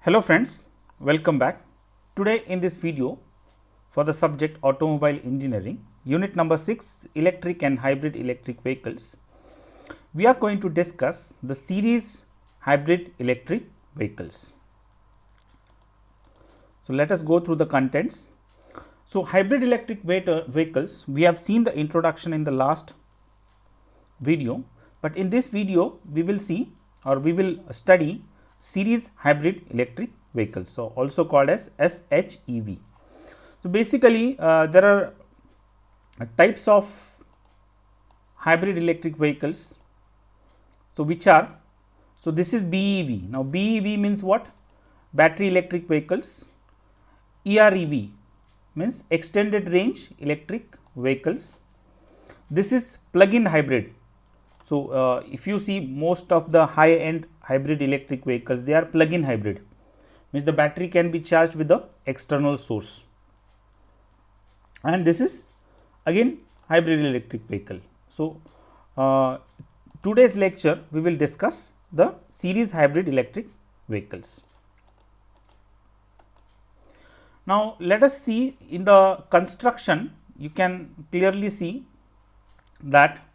Hello friends, welcome back. Today in this video for the subject automobile engineering, unit number 6 electric and hybrid electric vehicles, we are going to discuss the series hybrid electric vehicles. So, let us go through the contents. So, hybrid electric vehicles, we have seen the introduction in the last video, but in this video we will see or we will study series hybrid electric vehicles, so also called as SHEV. So, basically there are types of hybrid electric vehicles. So, which are, so this is BEV. Now, BEV means what? Battery electric vehicles. EREV means extended range electric vehicles. This is plug-in hybrid. So, if you see most of the high end hybrid electric vehicles, they are plug-in hybrid, means the battery can be charged with the external source, and this is again hybrid electric vehicle. So, today's lecture we will discuss the series hybrid electric vehicles. Now, let us see in the construction, you can clearly see that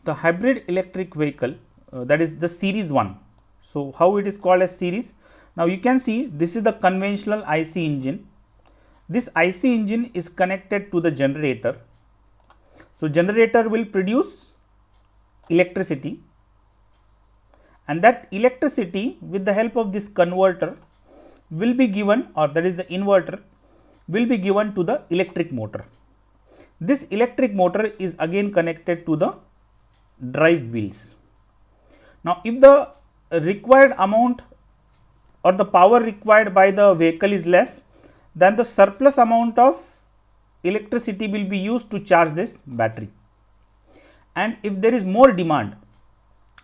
the hybrid electric vehicle that is the series one. So, how it is called as series? Now, you can see this is the conventional IC engine. This IC engine is connected to the generator. So, generator will produce electricity, and that electricity with the help of this converter will be given, or that is the inverter will be given to the electric motor. This electric motor is again connected to the drive wheels. Now, if the required amount or the power required by the vehicle is less, then the surplus amount of electricity will be used to charge this battery, and if there is more demand,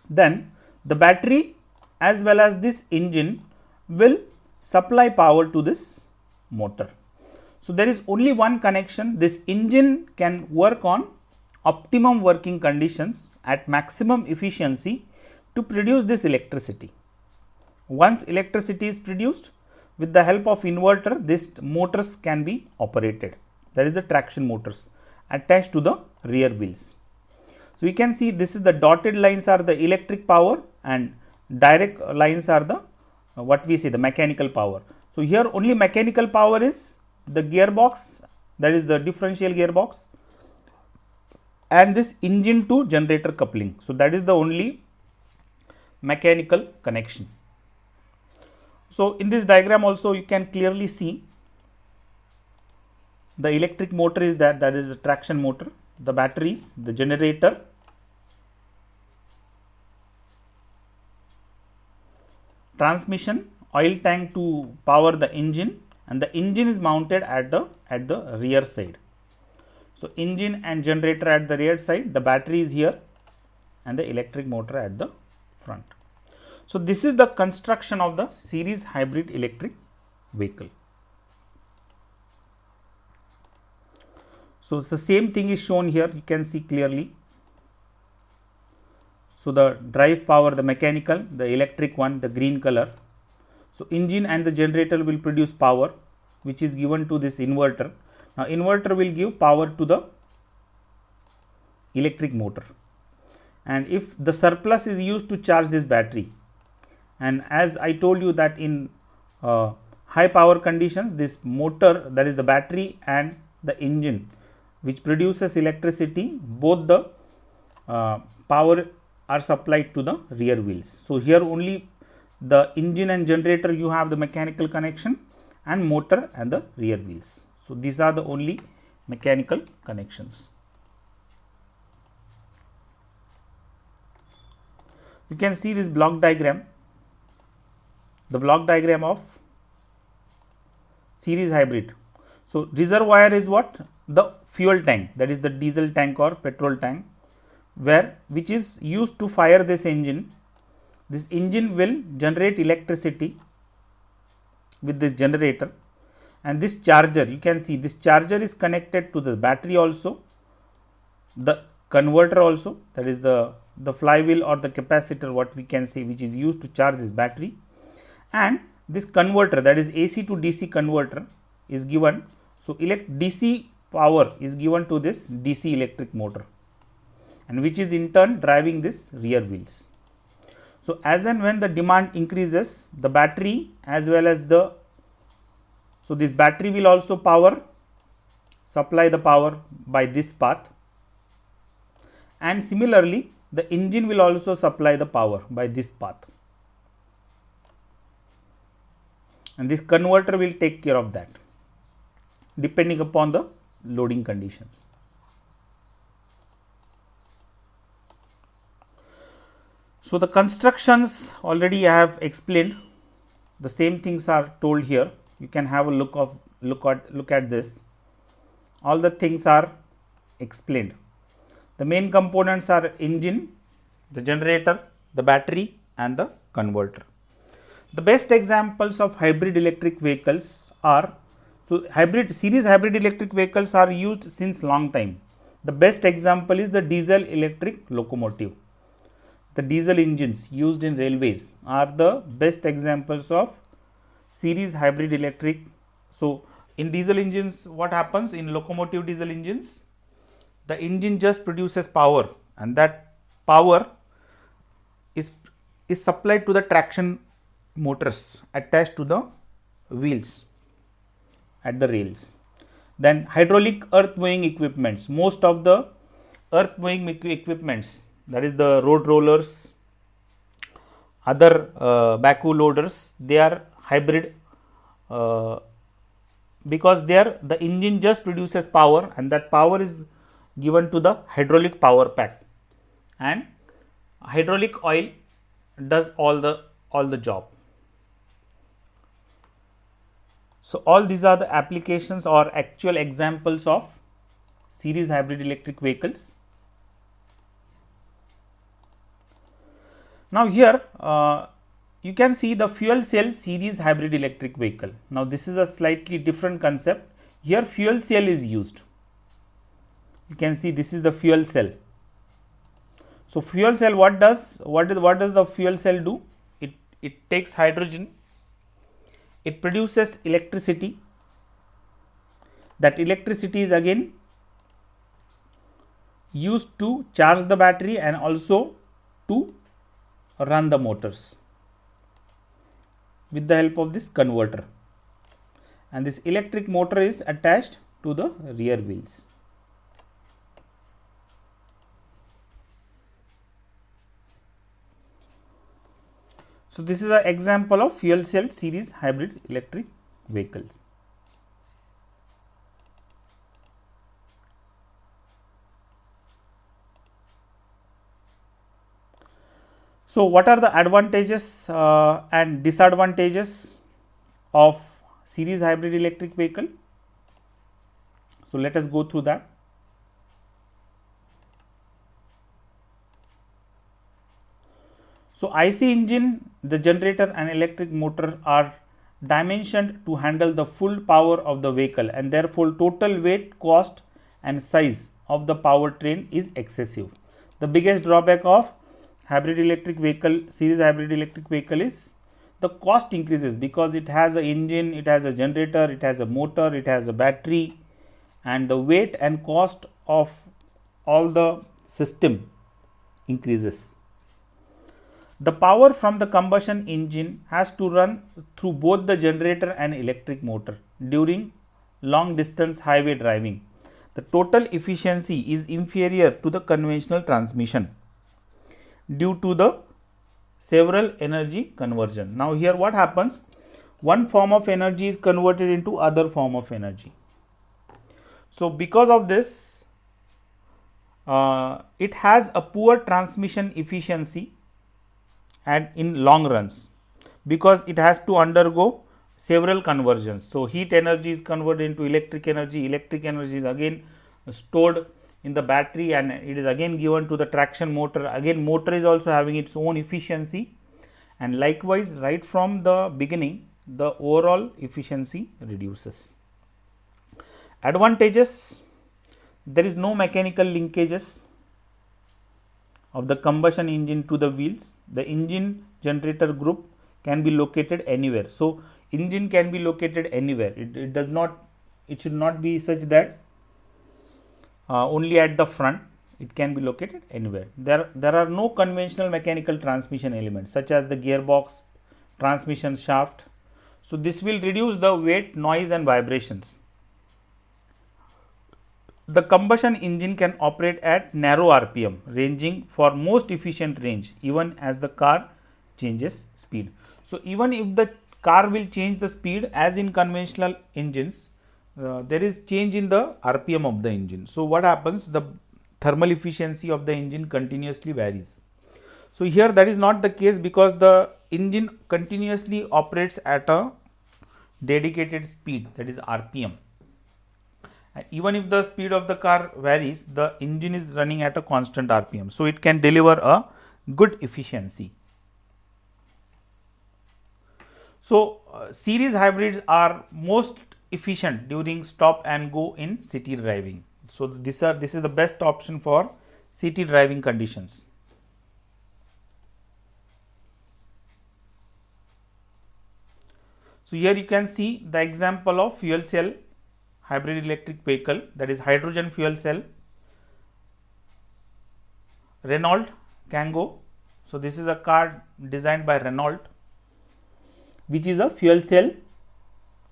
then the battery as well as this engine will supply power to this motor. So, there is only one connection. This engine can work on optimum working conditions at maximum efficiency to produce this electricity. Once electricity is produced, with the help of inverter, these motors can be operated, that is the traction motors attached to the rear wheels. So, you can see this is the dotted lines are the electric power and direct lines are the what we say the mechanical power. So, here only mechanical power is the gearbox, that is the differential gearbox, and this engine to generator coupling. So, that is the only mechanical connection. So, in this diagram also you can clearly see the electric motor is that is the traction motor, the batteries, the generator, transmission, oil tank to power the engine, and the engine is mounted at the rear side. So, engine and generator at the rear side, the battery is here and the electric motor at the front. So, this is the construction of the series hybrid electric vehicle. So, the same thing is shown here, you can see clearly. So, the drive power, the mechanical, the electric one, the green color. So, engine and the generator will produce power which is given to this inverter. Now, inverter will give power to the electric motor, and if the surplus is used to charge this battery, and as I told you that in high power conditions, this motor, that is the battery and the engine which produces electricity, both the power are supplied to the rear wheels. So, here only the engine and generator you have the mechanical connection, and motor and the rear wheels. So, these are the only mechanical connections. You can see this block diagram, the block diagram of series hybrid. So, reservoir is what? The fuel tank, that is the diesel tank or petrol tank, which is used to fire this engine. This engine will generate electricity with this generator, and this charger, you can see this charger is connected to the battery also, the converter also, that is the flywheel or the capacitor, what we can say, which is used to charge this battery, and this converter, that is AC to DC converter, is given. So, DC power is given to this DC electric motor, and which is in turn driving this rear wheels. So, as and when the demand increases, the battery as well as so this battery will also supply the power by this path, and similarly the engine will also supply the power by this path, and this converter will take care of that depending upon the loading conditions. So, the constructions already I have explained, the same things are told here. You can have a look at this. All the things are explained. The main components are engine, the generator, the battery and the converter. The best examples of hybrid electric vehicles are, so series hybrid electric vehicles are used since long time. The best example is the diesel electric locomotive. The diesel engines used in railways are the best examples of series hybrid electric. So, in diesel engines, what happens in locomotive diesel engines? The engine just produces power, and that power is supplied to the traction motors attached to the wheels at the rails. Then hydraulic earth moving equipments, most of the earth moving equipments, that is the road rollers, other backhoe loaders, they are hybrid because the engine just produces power, and that power is given to the hydraulic power pack, and hydraulic oil does all the job. So, all these are the applications or actual examples of series hybrid electric vehicles. Now, here you can see the fuel cell series hybrid electric vehicle. Now, this is a slightly different concept. Here fuel cell is used. You can see this is the fuel cell. So, fuel cell what does the fuel cell do? It takes hydrogen, it produces electricity. That electricity is again used to charge the battery and also to run the motors with the help of this converter, and this electric motor is attached to the rear wheels. So, this is an example of fuel cell series hybrid electric vehicles. So, what are the advantages and disadvantages of series hybrid electric vehicle? So, let us go through that. So, IC engine, the generator and electric motor are dimensioned to handle the full power of the vehicle, and therefore, total weight, cost and size of the powertrain is excessive. The biggest drawback of hybrid electric vehicle, series hybrid electric vehicle, is the cost increases because it has an engine, it has a generator, it has a motor, it has a battery, and the weight and cost of all the system increases. The power from the combustion engine has to run through both the generator and electric motor during long distance highway driving. The total efficiency is inferior to the conventional transmission due to the several energy conversion. Now, here what happens? One form of energy is converted into other form of energy. So, because of this, it has a poor transmission efficiency and in long runs, because it has to undergo several conversions. So, heat energy is converted into electric energy is again stored in the battery and it is again given to the traction motor. Again, motor is also having its own efficiency, and likewise right from the beginning the overall efficiency reduces. Advantages: there is no mechanical linkages of the combustion engine to the wheels. The engine generator group can be located anywhere. So engine can be located anywhere. It does not, it should not be such that only at the front. It can be located anywhere. There are no conventional mechanical transmission elements such as the gearbox, transmission shaft. So this will reduce the weight, noise and vibrations. The combustion engine can operate at narrow RPM, ranging for most efficient range even as the car changes speed. So even if the car will change the speed, as in conventional engines, there is change in the RPM of the engine. So what happens? The thermal efficiency of the engine continuously varies. So here that is not the case, because the engine continuously operates at a dedicated speed, that is RPM. And even if the speed of the car varies, the engine is running at a constant RPM. So it can deliver a good efficiency. So series hybrids are most efficient during stop and go in city driving. So this is the best option for city driving conditions. So here you can see the example of fuel cell hybrid electric vehicle, that is hydrogen fuel cell, Renault Kangoo. So this is a car designed by Renault, which is a fuel cell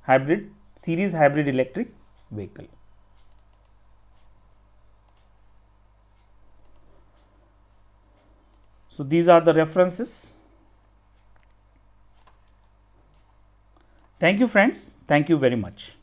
hybrid, series hybrid electric vehicle. So these are the references. Thank you friends. Thank you very much.